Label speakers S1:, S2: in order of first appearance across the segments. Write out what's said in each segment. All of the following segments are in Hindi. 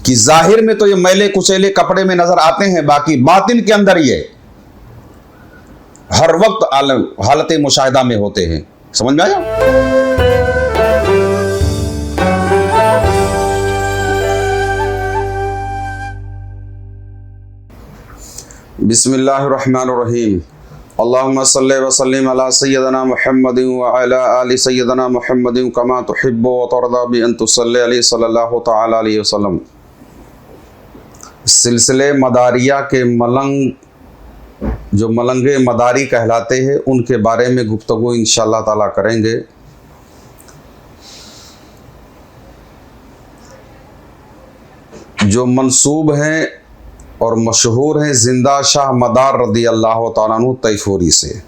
S1: कि जाहिर में तो ये मैले कुचैले कपड़े में नजर आते हैं, बाकी बातिन के अंदर ये हर वक्त हालत मुशाहिदा में होते हैं। समझ में आया? बिस्मिल्लाहिर्रहमानिर्रहीम। अल्लाहुम्मा सल्लि व सल्लिम अला सय्यदना मुहम्मदिन व अला आलि सय्यदना मुहम्मदिन कमा तुहिब्बु व तर्दा बि अन तुसल्लि अलैहि सल्लल्लाहु तआला अलैहि वसल्लम। सिलसिले मदारिया के मलंग जो मलंगे मदारी कहलाते हैं उनके बारे में गुफ्तगू इंशाअल्लाह ताला करेंगे। जो मंसूब हैं और मशहूर हैं जिंदा शाह मदार रदी अल्लाह तआला अन्हु तैफूरी से।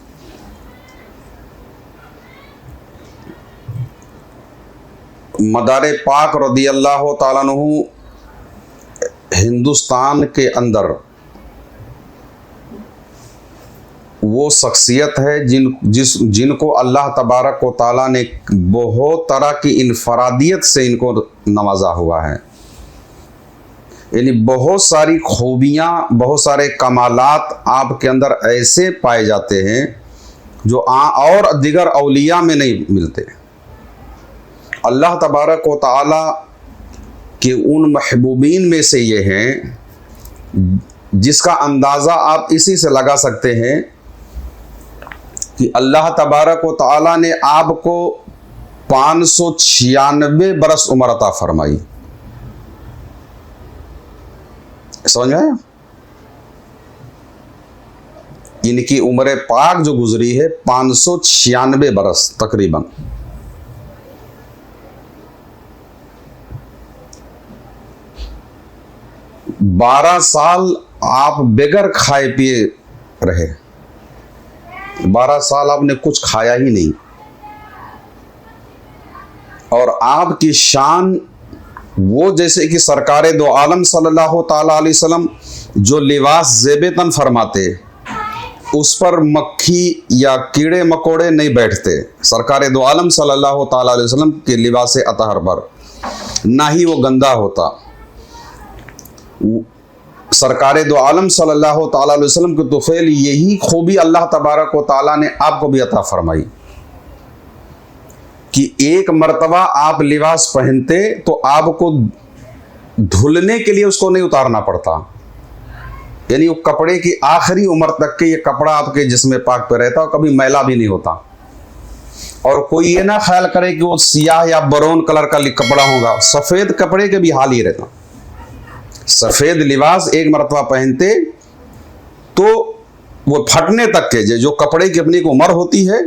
S1: मदार पाक रदी अल्लाह तआला अन्हु हिंदुस्तान के अंदर वो शख्सियत है जिनको अल्लाह तबारक व तआला ने बहुत तरह की इनफरादियत से इनको नवाजा हुआ है। यानी बहुत सारी खूबियाँ, बहुत सारे कमालात आपके अंदर ऐसे पाए जाते हैं जो और दिगर औलिया में नहीं मिलते। अल्लाह तबारक व तआला के उन महबूबीन में से ये हैं जिसका अंदाज़ा आप इसी से लगा सकते हैं कि अल्लाह तबारक व तआला ने आपको 596 बरस उम्र अता फरमाई। समझ में आया? इनकी उम्र पाक जो गुजरी है 596 बरस तकरीबन। बारह साल आप बेगर खाए पिए रहे। 12 साल आपने कुछ खाया ही नहीं और आपकी शान वो जैसे कि सरकारे दो आलम सल्लल्लाहु ताला अलैहि वसल्लम जो लिबास ज़ेब-ए-तन फरमाते उस पर मक्खी या कीड़े मकोड़े नहीं बैठते। सरकारे दो आलम सल्लल्लाहु ताला अलैहि वसल्लम के लिबास अतहर पर ना ही वो गंदा होता। सरकारे दो आलम सल्लल्लाहु ताला अलैहि वसल्लम के तुफैल यही खूबी अल्लाह तबारक व तआला ने आपको भी अता फरमाई कि एक मर्तबा आप लिबास पहनते तो आपको धुलने के लिए उसको नहीं उतारना पड़ता। यानी वो कपड़े की आखिरी उम्र तक के ये कपड़ा आपके जिस्म पाक पे रहता और कभी मैला भी नहीं होता। और कोई ये ना ख्याल करे कि वो सियाह या बरौन कलर का कपड़ा होगा, सफ़ेद कपड़े के भी हाल ही रहता। सफ़ेद लिबास एक मर्तबा पहनते तो वो फटने तक के जो कपड़े की अपनी उम्र होती है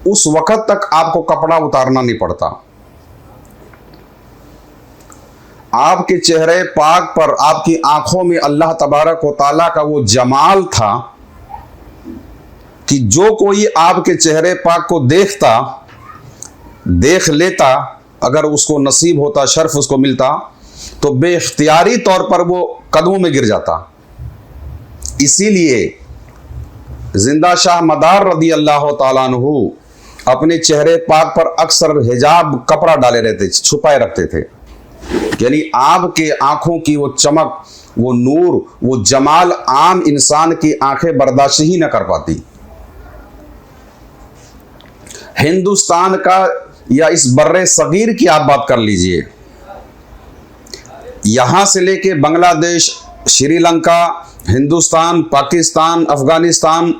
S1: उस वक़्त तक आपको कपड़ा उतारना नहीं पड़ता। आपके चेहरे पाक पर, आपकी आंखों में अल्लाह तबारक व तआला का वो जमाल था कि जो कोई आपके चेहरे पाक को देख लेता, अगर उसको नसीब होता, शर्फ उसको मिलता, तो बेख्तियारी तौर पर वो कदमों में गिर जाता। इसीलिए जिंदा शाह मदार रदी अल्लाह तआला अन्हु अपने चेहरे पाक पर अक्सर हिजाब कपड़ा डाले रहते, छुपाए रखते थे। यानी आपके आंखों की वो चमक, वो नूर, वो जमाल आम इंसान की आंखें बर्दाश्त ही न कर पाती। हिंदुस्तान का या इस बर्रे सगीर की आप बात कर लीजिए, यहाँ से लेके बांग्लादेश, श्रीलंका, हिंदुस्तान, पाकिस्तान, अफगानिस्तान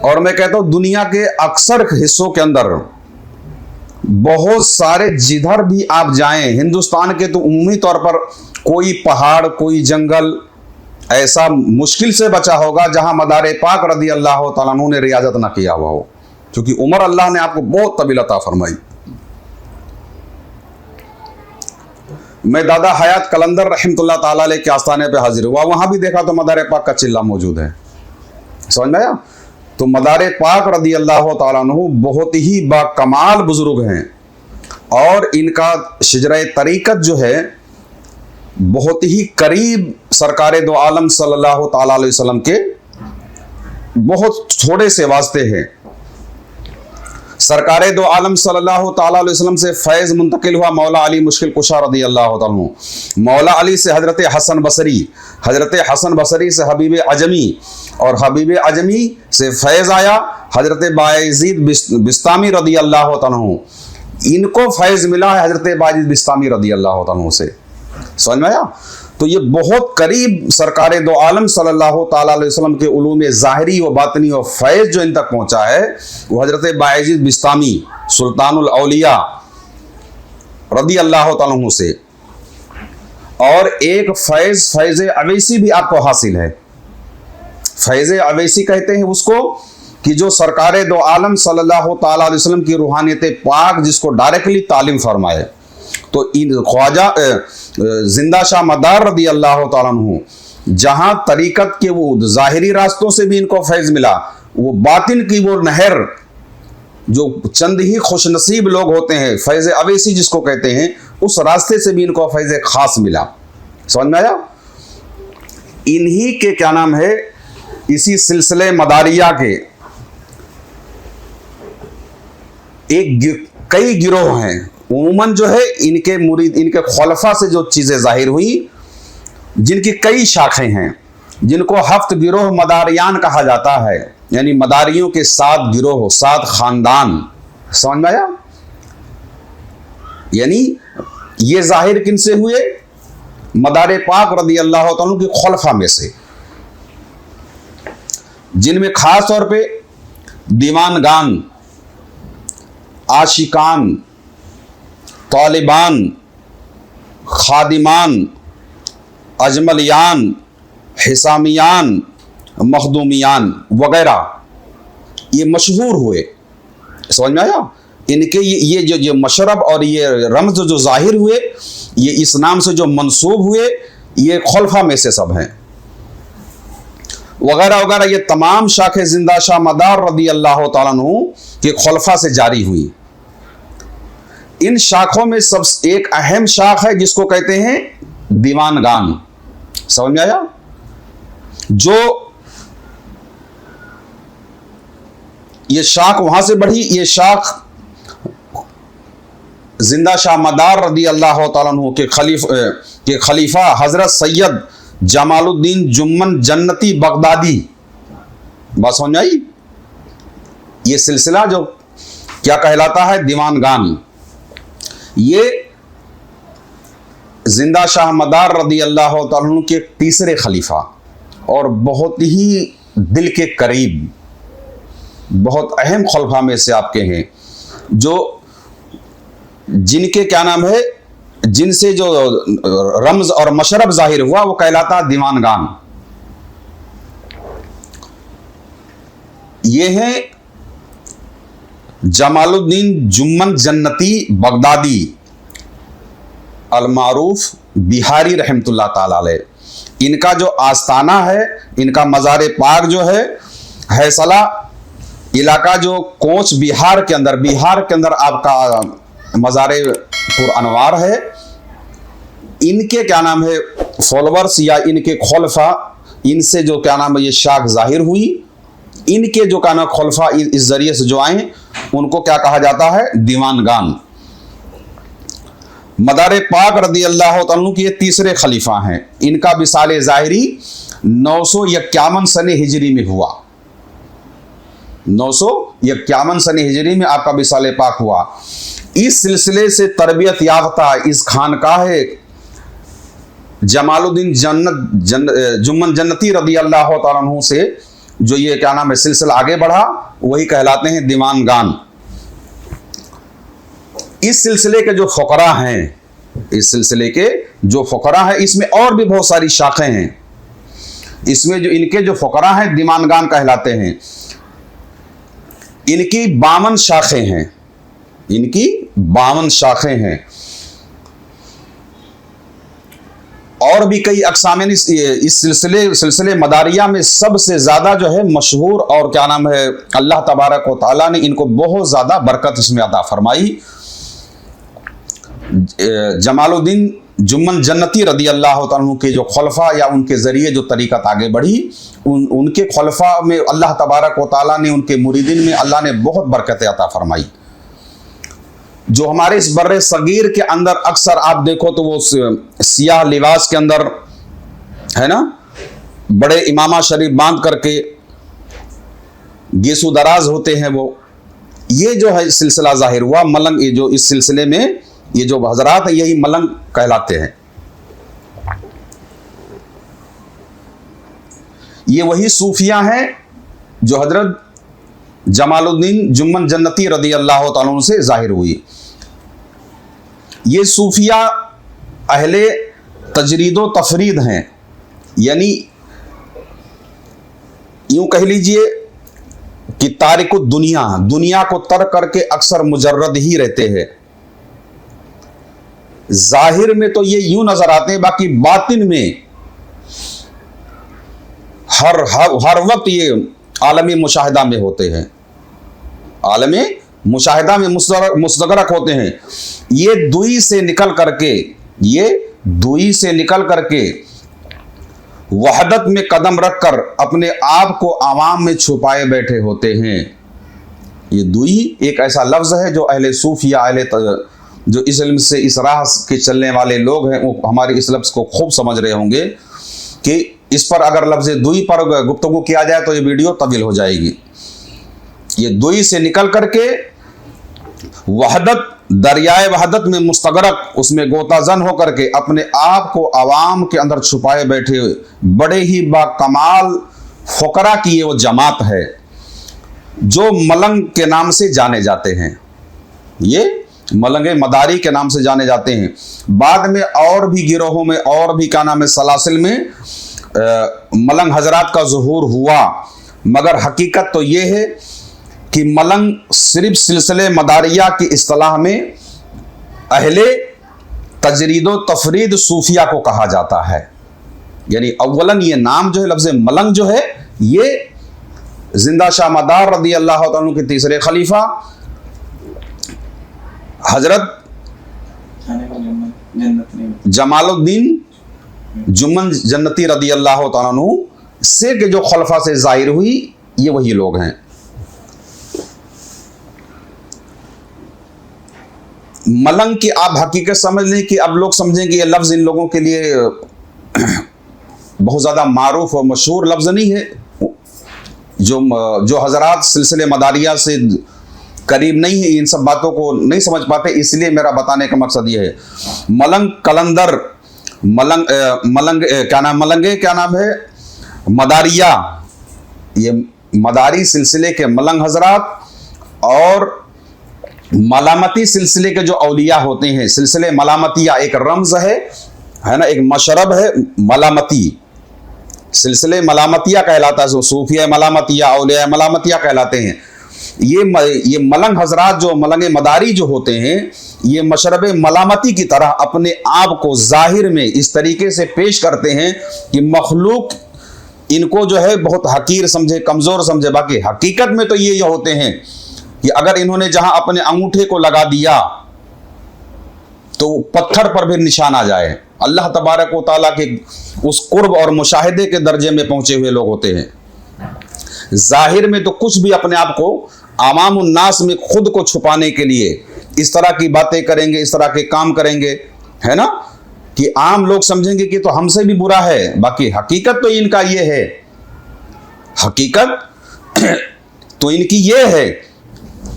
S1: और मैं कहता हूँ दुनिया के अक्सर हिस्सों के अंदर बहुत सारे, जिधर भी आप जाएं हिंदुस्तान के, तो उम्मी तौर पर कोई पहाड़, कोई जंगल ऐसा मुश्किल से बचा होगा जहां मदार पाक रदी अल्लाह तआला अन्हु ने रियाजत ना किया हुआ हो, क्योंकि उमर अल्लाह ने आपको बहुत तवील अता फरमाई। मैं दादा हयात कलंदर रहमतुल्लाह ताला अलैह के आस्थाने पे हाजिर हुआ, वहां भी देखा तो मदार पाक का चिल्ला मौजूद है। समझ में आया? तो मदार पाक रदी अल्लाह तआला अन्हु बहुत ही बाकमाल बुजुर्ग हैं और इनका शिजरा तरीक़त जो है बहुत ही करीब सरकारे दो आलम सल्लल्लाहु ताला अलैहि वसल्लम के बहुत थोड़े से वास्ते हैं। सरकारे दो आलम सल्लल्लाहु ताला अलैहि वसल्लम से फैज़ मुंतकिल हुआ मौला अली मुश्किल कुशा रज़ियल्लाहु ताला अन्हु। मौला अली से हज़रत हसन बसरी से हबीब अजमी, और हबीब अजमी से फैज़ आया हज़रत बायज़ीद बिस्तामी रज़ियल्लाहु ताला अन्हु। इनको फैज़ मिला है हज़रत बायज़ीद बिस्तामी रज़ियल्लाहु ताला अन्हु से। समझ में आया? तो ये बहुत करीब सरकारे दो आलम सल्लल्लाहु ताला अलैहि वसल्लम के उलूम ज़ाहिरी व बातनी और फैज़ जो इन तक पहुंचा है वो हज़रत बायज़ीद बिस्तामी सुल्तानुल औलिया रज़ियल्लाहु ताला अन्हु से। और एक फैज़ अवैसी भी आपको हासिल है। फैज़ अवैसी कहते हैं उसको कि जो सरकारे दो आलम सल्लल्लाहु ताला अलैहि वसल्लम की रूहानियत पाक जिसको डायरेक्टली तालीम फरमाए। तो इन ख्वाजा जिंदा शाह मदार रज़ियल्लाहु ताला अन्हु जहां तरीकत के वो ज़ाहिरी रास्तों से भी इनको फैज़ मिला, वो बातिन की वो नहर जो चंद ही खुशनसीब लोग होते हैं, फैज़ अवैसी जिसको कहते हैं, उस रास्ते से भी इनको फैज़ खास मिला। समझ में आया? इन्हीं के क्या नाम है, इसी सिलसिले मदारिया के कई गिरोह हैं। उमूमन जो है इनके मुरीद, इनके खुलफा से जो चीज़ें जाहिर हुई, जिनकी कई शाखें हैं, जिनको हफ्त गिरोह मदारियान कहा जाता है, यानी मदारियों के 7 गिरोह, 7 खानदान। समझ में आया? यानी ये जाहिर किन से हुए? मदार पाक रज़ियल्लाहु ताला के खुलफा में से, जिनमें खास तौर पे दीवानगान, आशिकान, तालिबान, खादिमान, अजमलियान, हिसामियान, मखदूमियान वगैरह ये मशहूर हुए। समझ में आया? इनके ये जो मशरब और ये रमज जो जाहिर हुए, ये इस नाम से जो मंसूब हुए, ये खुलफा में से सब हैं वगैरह वगैरह। ये तमाम शाखें जिंदा शाह मदार रज़ियल्लाहु ताला अन्हु के खुलफा से जारी हुई। इन शाखों में सब एक अहम शाख है जिसको कहते हैं दीवानगान। समझ में आया? जो ये शाख वहां से बढ़ी, ये शाख जिंदा शाह मदार रज़ियल्लाहु ताला अन्हु के खलीफा हजरत सैयद जमालुद्दीन जुम्मन जन्नती बगदादी। बात समझ में आई? ये सिलसिला जो क्या कहलाता है, दीवानगान, ये जिंदा शाह मदार रज़ियल्लाहु ताला अन्हु के तीसरे खलीफा और बहुत ही दिल के करीब, बहुत अहम खुलफा में से आपके हैं, जो जिनके क्या नाम है, जिनसे जो रमज और मशरब जाहिर हुआ वो कहलाता है दीवानगान। ये हैं जमालुद्दीन जुम्मन जन्नती बगदादी अलमारूफ बिहारी रहमतुल्लाह ताला अलैह। इनका जो आस्थाना है, इनका मज़ार पाक जो है हैसला इलाका जो कोच बिहार के अंदर आपका मज़ार पुर अनवार है। इनके क्या नाम है फॉलोवर्स या इनके खुलफा, इनसे जो क्या नाम है ये शाख जाहिर हुई, इनके जो क्या नाम खुलफा इस जरिए से जो आए उनको क्या कहा जाता है, दीवानगान। मदार पाक रज़ियल्लाहु ताला अन्हु के ये तीसरे खलीफा हैं। इनका विसाल ज़ाहिरी 951 सने हिजरी में हुआ। 951 सने हिजरी में आपका विसाल पाक हुआ। इस सिलसिले से तरबियत याफ्ता इस खानकाह जमालुद्दीन जुम्मन जन्नती रज़ियल्लाहु ताला अन्हु से जो ये क्या नाम है सिलसिला आगे बढ़ा, वही कहलाते हैं दीवानगान। इस सिलसिले के जो फ़ुक़रा हैं, इस सिलसिले के जो फ़ुक़रा हैं, इसमें और भी बहुत सारी शाखें हैं। इसमें जो इनके जो फ़ुक़रा हैं दीवानगान कहलाते हैं। इनकी 52 शाखें हैं, इनकी 52 शाखें हैं और भी कई अक़साम। इस सिलसिले मदारिया में सबसे ज़्यादा जो है मशहूर और क्या नाम है अल्लाह तबारक व तआला ने इनको बहुत ज़्यादा बरकत इसमें अता फरमाई। जमालुद्दीन जुम्मन जन्नती रदी अल्लाह तआला के जो खलफा या उनके ज़रिए जो तरीक़त आगे बढ़ी, उनके खलफा में अल्लाह तबारक व तआला ने, उनके मुरीदिन में अल्लाह ने बहुत बरकत अता फरमाई। जो हमारे इस बर्रे सगीर के अंदर अक्सर आप देखो तो वो सियाह लिबास के अंदर है ना, बड़े इमामा शरीफ बांध करके गेसू दराज होते हैं, वो ये जो है सिलसिला जाहिर हुआ मलंग। ये जो इस सिलसिले में ये जो हजरात है यही मलंग कहलाते हैं। ये वही सूफिया हैं जो हजरत जमालुद्दीन जुम्मन जन्नती रदी अल्लाह तआला से जाहिर हुई। ये सूफिया अहले तजरीद व तफरीद हैं, यानी यूं कह लीजिए कि तारिक दुनिया, दुनिया को तर्क करके अक्सर मुजर्रद ही रहते हैं। जाहिर में तो ये यूं नजर आते हैं, बाकी बातिन में हर वक्त ये आलमी मुशाहिदा में होते हैं, आलमी मुशाहिदा में मुस्तगरक होते हैं। ये दुई से निकल करके वहदत में कदम रखकर अपने आप को आवाम में छुपाए बैठे होते हैं। ये दुई एक ऐसा लफ्ज़ है जो अहले सूफिया, जो इस इल्म से इस राह के चलने वाले लोग हैं वो हमारे इस लफ्ज़ को खूब समझ रहे होंगे कि इस पर अगर लफ्ज़ दुई पर गुफ्तगू किया जाए तो ये वीडियो तवील हो जाएगी। ये दुई से निकल करके वहदत, दरियाए वहदत में मुस्तगरक, उसमें गोताजन होकर के अपने आप को आवाम के अंदर छुपाए बैठे बड़े ही बाकमाल फ़ुकरा की ये वो जमात है जो मलंग के नाम से जाने जाते हैं। ये मलंगे मदारी के नाम से जाने जाते हैं। बाद में और भी गिरोहों में और भी क्या नाम है सलासिल में मलंग हजरात का ज़ुहूर हुआ, मगर हकीकत तो ये है कि मलंग सिर्फ सिलसिले मदारिया की इस्तिलाह में अहले तजरीद व तफरीद सूफिया को कहा जाता है। यानी अव्वलन ये नाम जो है लफ्ज़ मलंग जो है ये जिंदा शाह मदार रदी अल्लाह तआला के तीसरे खलीफा हजरत जमालुद्दीन जुम्मन जन्नती रदी अल्लाह तआला से के जो खलफा से जाहिर हुई, ये वही लोग हैं। मलंग की आप हकीकत समझ लें कि अब लोग समझें कि ये लफ्ज़ इन लोगों के लिए बहुत ज़्यादा मारूफ और मशहूर लफ्ज़ नहीं है। जो हजरात सिलसिले मदारिया से करीब नहीं है, इन सब बातों को नहीं समझ पाते, इसलिए मेरा बताने का मकसद ये है। मलंग कलंदर, मलंगे क्या नाम है मदारिया, ये मदारी सिलसिले के मलंग हजरात और मलामती सिलसिले के जो औलिया होते हैं। सिलसिले मलामतिया एक रमज है ना, एक मशरब है मलामती, सिलसिले मलामतिया कहलाता है। सूफिया मलामतिया, औलिया मलामतिया कहलाते हैं। ये मलंग हजरात जो मलंग मदारी जो होते हैं, ये मशरब मलामती की तरह अपने आप को जाहिर में इस तरीके से पेश करते हैं कि मखलूक इनको जो है बहुत हकीर समझे, कमज़ोर समझे। बाकी हकीकत में तो ये होते हैं कि अगर इन्होंने जहां अपने अंगूठे को लगा दिया तो पत्थर पर भी निशान आ जाए। अल्लाह तबारक व तआला के उस कुर्ब और मुशाहिदे के दर्जे में पहुंचे हुए लोग होते हैं। जाहिर में तो कुछ भी अपने आप को आवाम उन्नास में खुद को छुपाने के लिए इस तरह की बातें करेंगे, इस तरह के काम करेंगे, है ना, कि आम लोग समझेंगे कि तो हमसे भी बुरा है। बाकी हकीकत तो इनका ये है, हकीकत तो इनकी ये है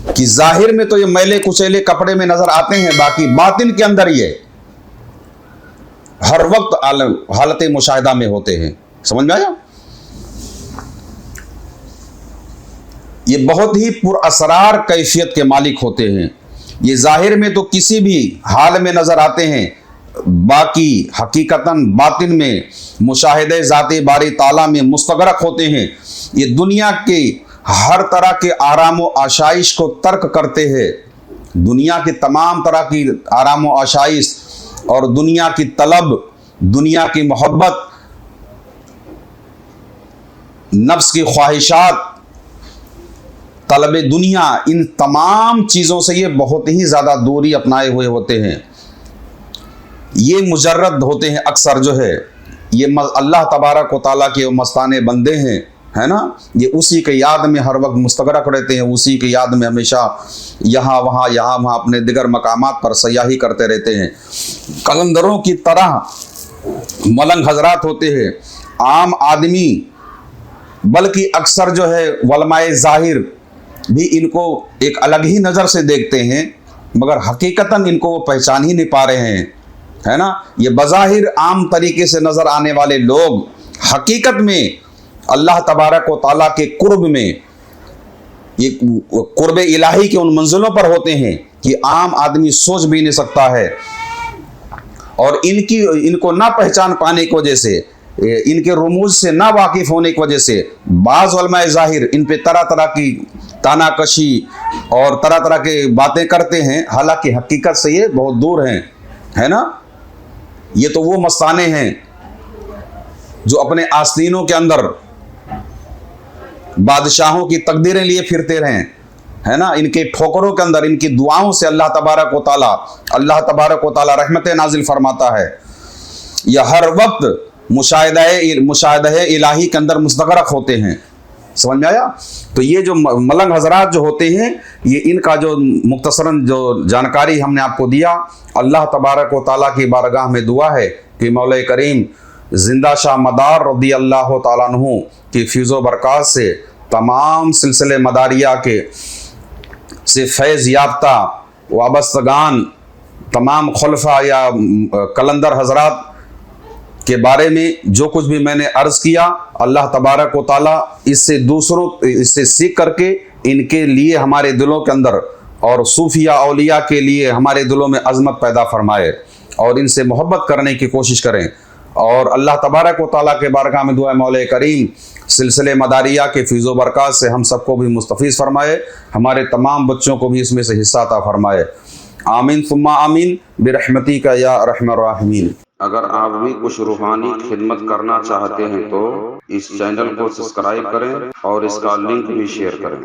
S1: कि जाहिर में तो ये मैले कुचैले कपड़े में नजर आते हैं, बाकी बातिन के अंदर ये हर वक्त हालत मुशाहिदा में होते हैं। समझ में आया? ये बहुत ही पुरअसरार कैफियत के मालिक होते हैं। ये जाहिर में तो किसी भी हाल में नजर आते हैं, बाकी हकीकतन बातिन में मुशाहिदे ज़ाते बारी ताला में मुस्तगरक होते हैं। ये दुनिया के हर तरह के आराम व आशाइश को तर्क करते हैं। दुनिया की तमाम तरह की आराम व आशाइश और दुनिया की तलब, दुनिया की मोहब्बत, नफ्स की ख्वाहिशात, तलब दुनिया, इन तमाम चीज़ों से ये बहुत ही ज़्यादा दूरी अपनाए हुए होते हैं। ये मुजर्रद होते हैं अक्सर जो है, ये अल्लाह तबारक व तआला के मस्ताने बंदे हैं, है ना। ये उसी के याद में हर वक्त मुस्तगरक रहते हैं, उसी के याद में हमेशा यहाँ वहाँ अपने दिगर मकामात पर सयाही करते रहते हैं। कलंदरों की तरह मलंग हजरात होते हैं, आम आदमी बल्कि अक्सर जो है वलमाए ज़ाहिर भी इनको एक अलग ही नज़र से देखते हैं, मगर हकीकतन इनको वो पहचान ही नहीं पा रहे हैं, है ना। ये बज़ाहिर आम तरीके से नज़र आने वाले लोग हकीकत में अल्लाह तबारक व तआला के कुर्ब में, ये कुर्ब इलाही के उन मंजिलों पर होते हैं कि आम आदमी सोच भी नहीं सकता है। और इनको ना पहचान पाने की वजह से, इनके रुमूज से ना वाकिफ होने की वजह से बाज़ उलमाए ज़ाहिर इन पे तरह तरह की तानाकशी और तरह तरह के बातें करते हैं, हालांकि हकीकत से ये बहुत दूर हैं, है ना। ये तो वो मस्ताने हैं जो अपने आस्तीनों के अंदर बादशाहों की तकदीरें लिए फिरते रहे, है ना। इनके ठोकरों के अंदर इनकी दुआओं से अल्लाह तबारक व तआला रहमतें नाजिल फरमाता है। यह हर वक्त मुशाहिदा इलाही के अंदर मुस्तगरक होते हैं। समझ में आया। तो ये जो मलंग हजरात जो होते हैं, ये इनका जो मुख्तसरन जो जानकारी हमने आपको दिया, अल्लाह तबारक व तआला की बारगाह में दुआ है कि मौला करीम जिंदा शाह मदार रज़ी अल्लाह तआला अन्हु की फ़िज़ो बरक़ात से तमाम सिलसिले मदारिया के से फैज़ याफ्ता वाबस्तगान तमाम खुलफा या कलंदर हजरात के बारे में जो कुछ भी मैंने अर्ज़ किया, अल्लाह तबारक व तआला इससे सीख करके इनके लिए हमारे दिलों के अंदर और सूफिया औलिया के लिए हमारे दिलों में अज़मत पैदा फरमाए और इनसे मोहब्बत करने की कोशिश करें। और अल्लाह तबारक व तआला के बारगाह में दुआ है मौला करीम सिलसिले मदारिया के फ़िज़ो बरक़ात से हम सबको भी मुस्तफ़ीज़ फरमाए, हमारे तमाम बच्चों को भी इसमें से हिस्सा अता फरमाए। आमीन सुम्मा आमीन बिरहमती का या रहमान राहिमीन।
S2: अगर आप भी कुछ रूहानी खिदमत करना चाहते हैं तो इस चैनल को सब्सक्राइब करें और इसका लिंक भी शेयर करें।